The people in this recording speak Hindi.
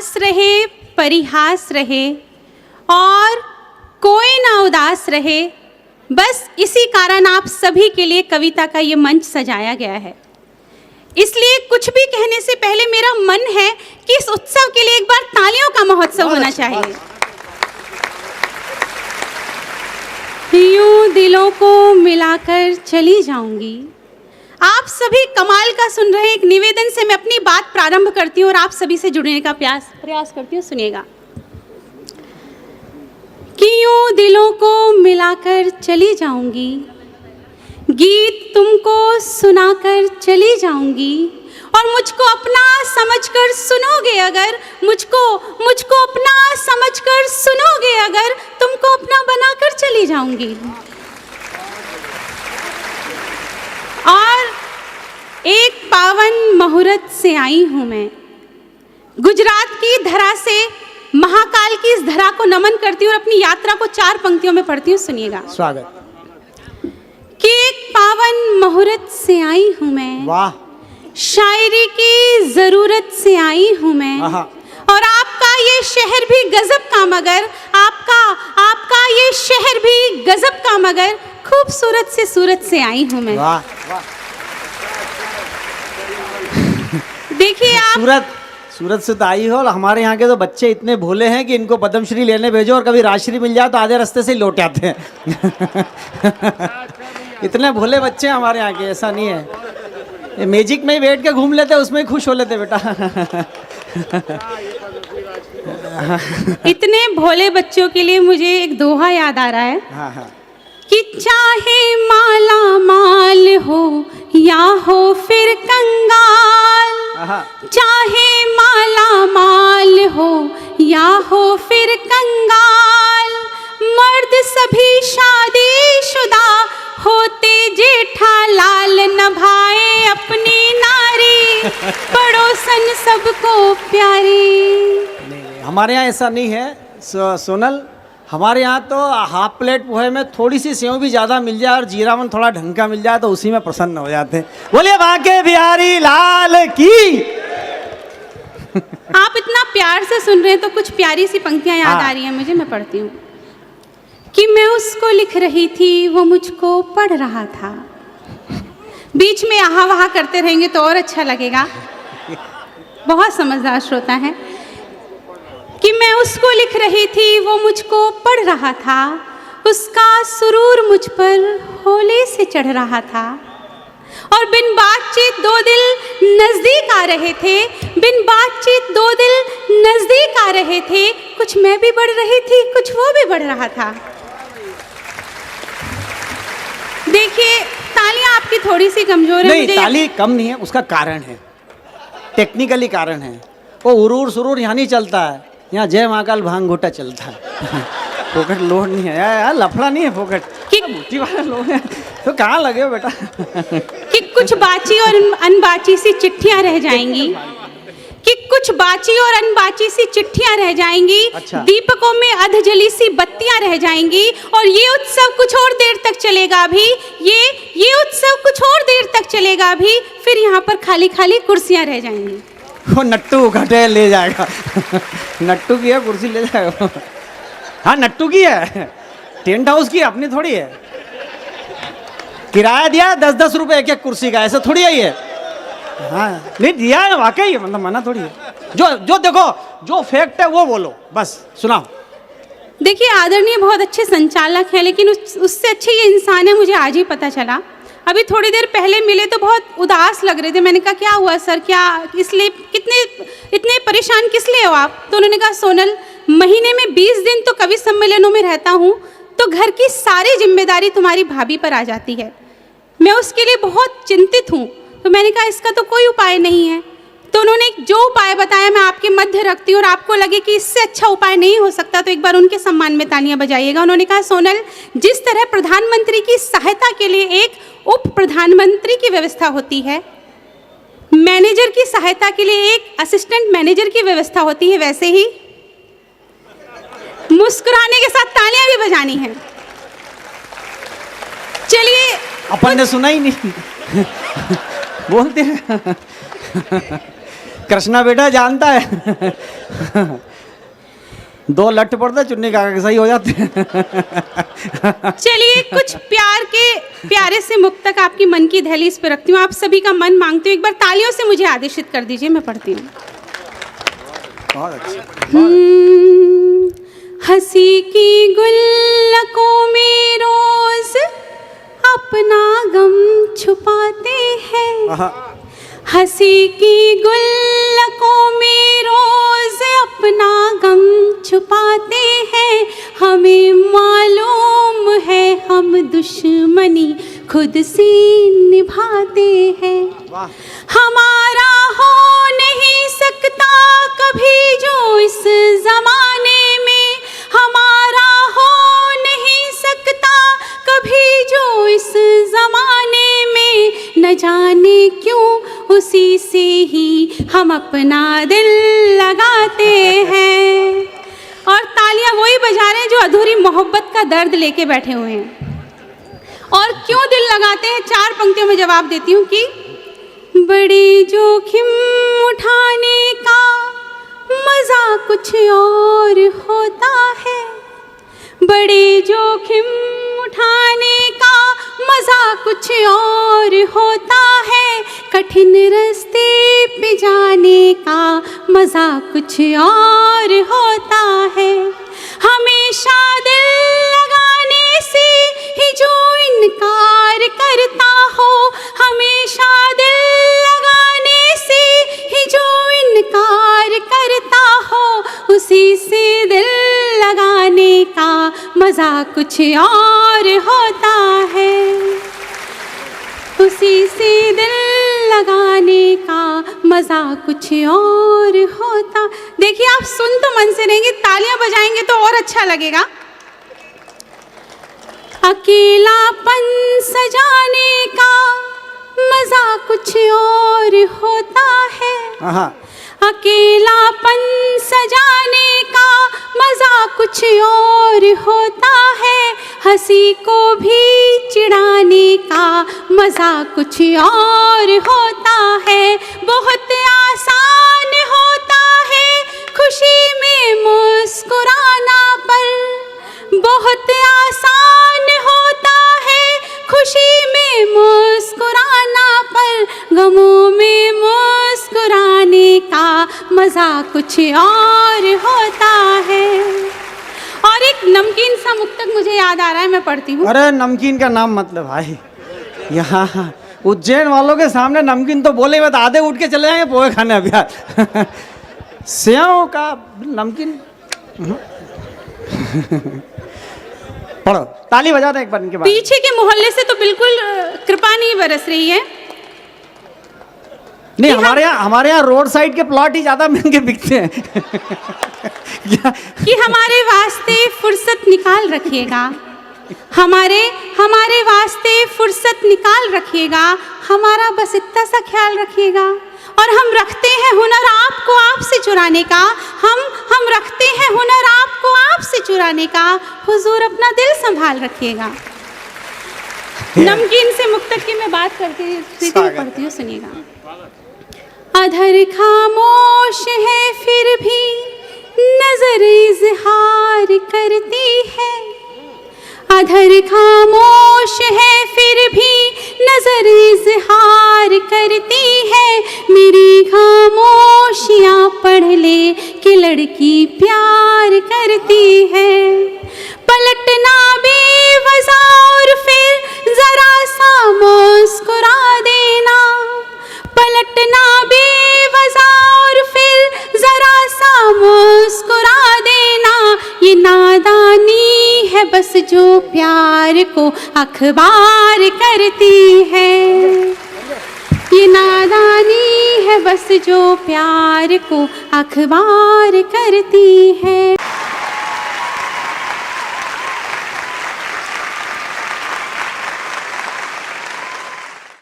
हास रहे, परिहास रहे और कोई ना उदास रहे, बस इसी कारण आप सभी के लिए कविता का ये मंच सजाया गया है। इसलिए कुछ भी कहने से पहले मेरा मन है कि इस उत्सव के लिए एक बार तालियों का महोत्सव होना चाहिए। यूं दिलों को मिलाकर चली जाऊंगी। आप सभी कमाल का सुन रहे हैं। एक निवेदन से मैं अपनी बात प्रारंभ करती हूँ और आप सभी से जुड़ने का प्रयास करती हूँ। सुनिएगा कि यूं दिलों को मिलाकर चली जाऊंगी, गीत तुमको सुनाकर चली जाऊंगी और मुझको अपना समझकर सुनोगे अगर, मुझको अपना समझकर सुनोगे अगर, तुमको अपना बनाकर चली जाऊंगी। और एक पावन मुहूर्त से आई हूं मैं, गुजरात की धरा से महाकाल की इस धरा को नमन करती हूँ और अपनी यात्रा को 4 पंक्तियों में पढ़ती हूँ। सुनिएगा। स्वागत। कि एक पावन मुहूर्त से आई हूँ मैं, वाह। शायरी की जरूरत से आई हूँ मैं, और आपका ये शहर भी गजब का मगर, आपका ये शहर भी गजब का मगर, खूबसूरत से सूरत से आई हूँ मैं। वाह। देखिए आप सूरत से तो आई हो। और हमारे यहाँ के तो बच्चे इतने भोले हैं कि इनको पद्मश्री लेने भेजो और कभी राजश्री मिल जाए तो आधे रास्ते से ही लौट आते हैं। इतने भोले बच्चे हैं हमारे यहाँ के, ऐसा नहीं है। ये मैजिक में ही बैठ के घूम लेते, उसमें ही खुश हो लेते बेटा। इतने भोले बच्चों के लिए मुझे एक दोहा याद आ रहा है। हाँ। कि चाहे माला माल हो या हो फिर कंगाल, चाहे माला माल हो या हो फिर कंगाल, मर्द सभी शादीशुदा होते जेठालाल, नभाए अपनी नारी पड़ोसन सबको प्यारी। हमारे यहाँ ऐसा नहीं है सोनल। हमारे यहाँ तो हाफ प्लेट पोहे में थोड़ी सी सेव भी ज़्यादा मिल जाए और जीरावन थोड़ा ढंग का मिल जाए तो उसी में प्रसन्न हो जाते हैं। बोलिए बांके बिहारी लाल की। आप इतना प्यार से सुन रहे हैं तो कुछ प्यारी सी पंक्तियां याद आ रही हैं मुझे, मैं पढ़ती हूँ। कि मैं उसको लिख रही थी, वो मुझको पढ़ रहा था। बीच में आहा वहा करते रहेंगे तो और अच्छा लगेगा। बहुत समझदार श्रोता है। कि मैं उसको लिख रही थी, वो मुझको पढ़ रहा था, उसका सुरूर मुझ पर होले से चढ़ रहा था, और बिन बातचीत 2 दिल नजदीक आ रहे थे, बिन बातचीत 2 दिल नजदीक आ रहे थे, कुछ मैं भी बढ़ रही थी, कुछ वो भी बढ़ रहा था। देखिए तालियां आपकी थोड़ी सी कमजोर है। नहीं, ताली कम नहीं है, उसका कारण है, टेक्निकली कारण है। वो उरूर सुरूर यहाँ नहीं चलता है, यहाँ जय महाकाल भांग घोटा चलता है। फोकट लोड नहीं है यार, लफड़ा नहीं है फोकट, मोटी वाला लोड है। तो कहाँ लगे हो बेटा? कि कुछ बाची और अनबाची सी चिट्ठियां रह जाएंगी, कि कुछ बाची और अनबाची सी चिट्ठियां रह जाएंगी। अच्छा। दीपकों में अध जली सी बत्तियां रह जाएंगी, और ये उत्सव कुछ और देर तक चलेगा भी, ये उत्सव कुछ और देर तक चलेगा भी, फिर यहाँ पर खाली खाली कुर्सियां रह जाएंगी। वो नट्टू घटे ले जाएगा। नट्टू की है कुर्सी, ले जाएगा। हाँ नट्टू की है, टेंट हाउस की, अपनी थोड़ी है। किराया दिया 10-10 रुपए एक कुर्सी का, ऐसा थोड़ी है ये। हाँ नहीं दिया है वाकई, मतलब मना थोड़ी है। जो देखो, जो फैक्ट है वो बोलो, बस सुनाओ। देखिए आदरणीय बहुत अच्छे संचालक हैं, लेकिन उससे अच्छे ये इंसान है मुझे आज ही पता चला। अभी थोड़ी देर पहले मिले तो बहुत उदास लग रहे थे। मैंने कहा क्या हुआ सर, क्या इसलिए इतने परेशान किस लिए हो आप? तो उन्होंने कहा सोनल, महीने में 20 दिन तो कवि सम्मेलनों में रहता हूँ, तो घर की सारी जिम्मेदारी तुम्हारी भाभी पर आ जाती है। मैं उसके लिए बहुत चिंतित हूँ। तो मैंने कहा इसका तो कोई उपाय नहीं है। तो उन्होंने जो उपाय बताया मैं आपके मध्य रखती हूँ, और आपको लगे कि इससे अच्छा उपाय नहीं हो सकता तो एक बार उनके सम्मान में तालियां बजाइएगा। उन्होंने कहा सोनल, जिस तरह प्रधानमंत्री की सहायता के लिए एक उप प्रधानमंत्री की व्यवस्था होती है, मैनेजर की सहायता के लिए एक असिस्टेंट मैनेजर की व्यवस्था होती है, वैसे ही मुस्कुराने के साथ तालियां भी बजानी है। चलिए, अपन ने सुना ही नहीं। बोलते हैं कृष्णा बेटा जानता है। दो लट पड़ता चुन्नी का सही हो जाते हैं। चलिए कुछ प्यारे से मुक्तक आपकी मन की दहलीज पे रखती हूँ, आप सभी का मन मांगती हूँ, एक बार तालियों से मुझे आदेशित कर दीजिए, मैं पढ़ती हूँ। बहुत अच्छा। हंसी की गुल्लकों में रोज अपना गम छुपाते हैं, हंसी की गुल्लकों में रोज अपना गम छुपाते हैं, हमें मालूम है हम दुश्मनी खुद से निभाते हैं। हमारा हो नहीं सकता कभी जो इस जमाने में, हमारा हो नहीं सकता कभी जो इस जमाने में, न जाने क्यों उसी से ही हम अपना दिल लगाते हैं। और तालियां वही बजा रहे हैं जो अधूरी मोहब्बत का दर्द लेके बैठे हुए हैं। और क्यों दिल लगाते हैं, 4 पंक्तियों में जवाब देती हूँ कि बड़े जोखिम उठाने का मजा कुछ और होता है, बड़े जोखिम उठाने का मजा कुछ और होता है, कठिन रास्ते पे जाने का मजा कुछ और होता है, हमेशा दिल लगाने से ही जो इनकार करता हो, हमेशा दिल लगाने से ही जो इनकार करता हो, उसी से दिल लगाने का मजा कुछ और होता है, उसी से दिल लगाने का मजा कुछ और होता। देखिए आप सुन तो मन से रहेंगे, तालियां बजाएंगे तो और अच्छा लगेगा। अकेलापन सजाने का मजा कुछ और होता है, अकेलापन सजाने का मजा कुछ और होता है, हंसी को भी चिढ़ाने का मजा कुछ और होता है, बहुत आसान होता है खुशी में मुस्कुराना पर, बहुत आसान होता है खुशी में मुस्कुराना पर, गमों में मुस्कुराने का मजा कुछ और होता है। और एक नमकीन सा मुक्तक मुझे याद आ रहा है, मैं पढ़ती हूँ। अरे नमकीन का नाम मतलब भाई, यहाँ उज्जैन वालों के सामने नमकीन तो बोले तो आधे उठ के चले जाएंगे पोहे खाने अभी। सेव का नमकीन। पढ़ो, ताली बजा दे एक बार इनके बाद। पीछे के मोहल्ले से तो बिल्कुल कृपा नहीं बरस रही है। नहीं, हमारे यहाँ रोड साइड के प्लॉट ही ज्यादा महंगे बिकते हैं। कि हमारे वास्ते फुर्सत निकाल रखिएगा, हमारे वास्ते फुर्सत निकाल रखिएगा, हमारा बस इतना सा ख्याल रखिएगा। और हम रखते हैं हुनर आपको आपसे चुराने का, हम रखते हैं हुनर आपको आपसे चुराने का, हुजूर अपना दिल संभाल रखिएगा। नमकीन से मुक्तक की मैं बात करती पढ़ती हूँ, सुनिएगा। अधर खामोश है फिर भी नजर इजहार करती है, अधर खामोश है फिर भी नजर इजहार करती है, मेरी खामोशियाँ पढ़ ले कि लड़की प्यार करती है, पलटना बेवजह और फिर जरा सा मुस्कुरा देना, पलटना बेवजह और फिर जरा सा मुस्कुरा देना, ये नादानी है बस जो प्यार को अखबार करती है, ये नादानी है बस जो प्यार को अखबार करती है।